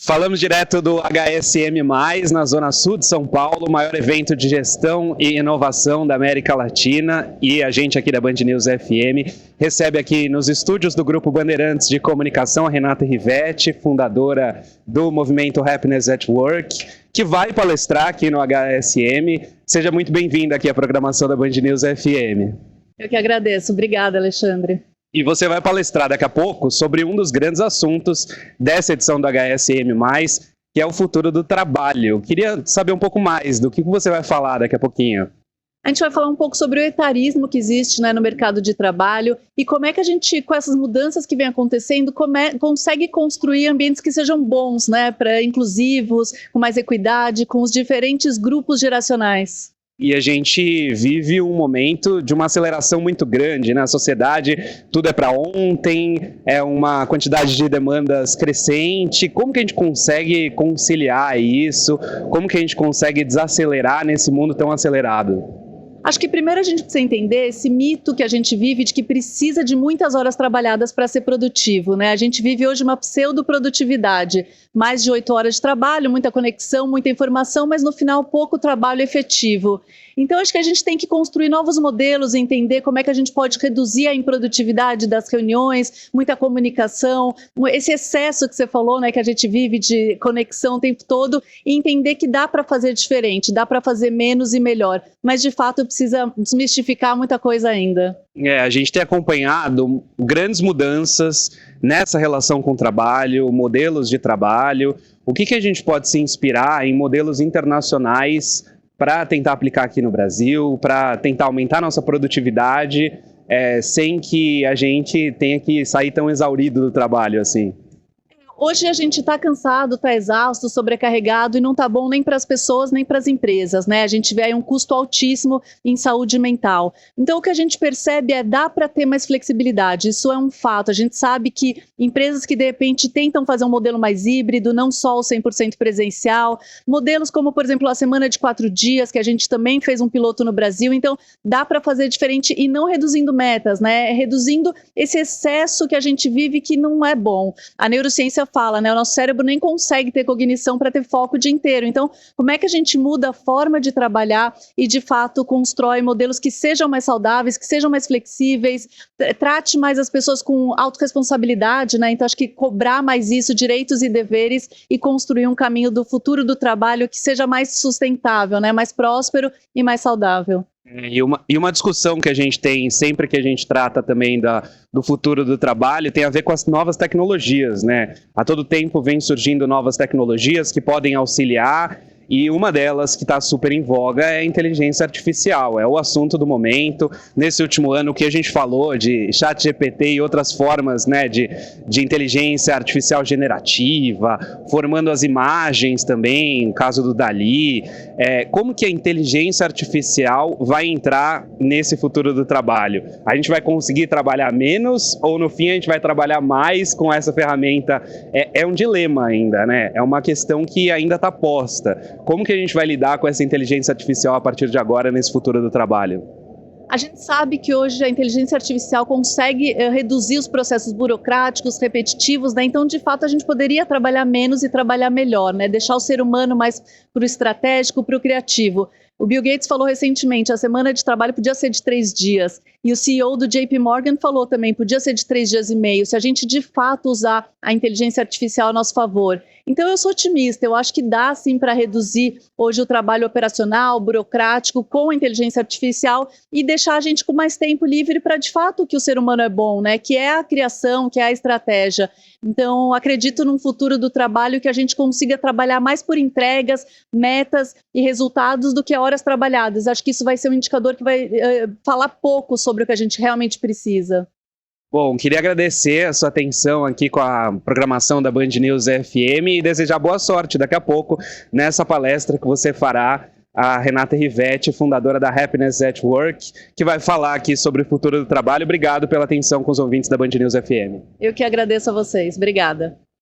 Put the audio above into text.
Falamos direto do HSM+, na Zona Sul de São Paulo, o maior evento de gestão e inovação da América Latina. E a gente aqui da Band News FM recebe aqui nos estúdios do Grupo Bandeirantes de Comunicação a Renata Rivetti, fundadora do movimento Happiness at Work, que vai palestrar aqui no HSM. Seja muito bem-vinda aqui à programação da Band News FM. Eu que agradeço. Obrigada, Alexandre. E você vai palestrar daqui a pouco sobre um dos grandes assuntos dessa edição do HSM+, que é o futuro do trabalho. Queria saber um pouco mais do que você vai falar daqui a pouquinho. A gente vai falar um pouco sobre o etarismo que existe, no mercado de trabalho e como é que a gente, com essas mudanças que vem acontecendo, consegue construir ambientes que sejam bons, para inclusivos, com mais equidade, com os diferentes grupos geracionais. E a gente vive um momento de uma aceleração muito grande, A sociedade, tudo é para ontem, é uma quantidade de demandas crescente. Como que a gente consegue conciliar isso? Como que a gente consegue desacelerar nesse mundo tão acelerado? Acho que primeiro a gente precisa entender esse mito que a gente vive de que precisa de muitas horas trabalhadas para ser produtivo, A gente vive hoje uma pseudo-produtividade, mais de 8 horas de trabalho, muita conexão, muita informação, mas no final pouco trabalho efetivo. Então acho que a gente tem que construir novos modelos, entender como é que a gente pode reduzir a improdutividade das reuniões, muita comunicação, esse excesso que você falou, que a gente vive de conexão o tempo todo, e entender que dá para fazer diferente, dá para fazer menos e melhor, mas de fato precisa desmistificar muita coisa ainda. A gente tem acompanhado grandes mudanças nessa relação com o trabalho, modelos de trabalho. O que a gente pode se inspirar em modelos internacionais para tentar aplicar aqui no Brasil, para tentar aumentar nossa produtividade, sem que a gente tenha que sair tão exaurido do trabalho assim? Hoje a gente está cansado, está exausto, sobrecarregado e não está bom nem para as pessoas nem para as empresas, A gente vê aí um custo altíssimo em saúde mental. Então o que a gente percebe dá para ter mais flexibilidade, isso é um fato. A gente sabe que empresas que de repente tentam fazer um modelo mais híbrido, não só o 100% presencial, modelos como por exemplo a semana de 4 dias, que a gente também fez um piloto no Brasil, então dá para fazer diferente e não reduzindo metas, reduzindo esse excesso que a gente vive que não é bom. A neurociência fala, o nosso cérebro nem consegue ter cognição para ter foco o dia inteiro. Então, como é que a gente muda a forma de trabalhar e, de fato, constrói modelos que sejam mais saudáveis, que sejam mais flexíveis, trate mais as pessoas com autorresponsabilidade, Então, acho que cobrar mais isso, direitos e deveres, e construir um caminho do futuro do trabalho que seja mais sustentável, mais próspero e mais saudável. E uma discussão que a gente tem sempre que a gente trata também do futuro do trabalho tem a ver com as novas tecnologias, A todo tempo vem surgindo novas tecnologias que podem auxiliar, e uma delas que está super em voga é a inteligência artificial, é o assunto do momento. Nesse último ano, o que a gente falou de ChatGPT e outras formas de inteligência artificial generativa, formando as imagens também, no caso do DALL-E. Como que a inteligência artificial vai entrar nesse futuro do trabalho? A gente vai conseguir trabalhar menos ou no fim a gente vai trabalhar mais com essa ferramenta? É um dilema ainda, É uma questão que ainda está posta. Como que a gente vai lidar com essa inteligência artificial a partir de agora, nesse futuro do trabalho? A gente sabe que hoje a inteligência artificial consegue reduzir os processos burocráticos, repetitivos, Então, de fato, a gente poderia trabalhar menos e trabalhar melhor, Deixar o ser humano mais para o estratégico, para o criativo. O Bill Gates falou recentemente, a semana de trabalho podia ser de 3 dias. E o CEO do JP Morgan falou também, podia ser de 3 dias e meio, se a gente de fato usar a inteligência artificial a nosso favor. Então eu sou otimista, eu acho que dá sim para reduzir hoje o trabalho operacional, burocrático, com a inteligência artificial e deixar a gente com mais tempo livre para de fato o que o ser humano é bom, Que é a criação, que é a estratégia. Então acredito num futuro do trabalho que a gente consiga trabalhar mais por entregas, metas e resultados do que horas trabalhadas. Acho que isso vai ser um indicador que vai falar pouco sobre o que a gente realmente precisa. Bom, queria agradecer a sua atenção aqui com a programação da Band News FM e desejar boa sorte daqui a pouco nessa palestra que você fará, a Renata Rivetti, fundadora da Happiness at Work, que vai falar aqui sobre o futuro do trabalho. Obrigado pela atenção com os ouvintes da Band News FM. Eu que agradeço a vocês. Obrigada.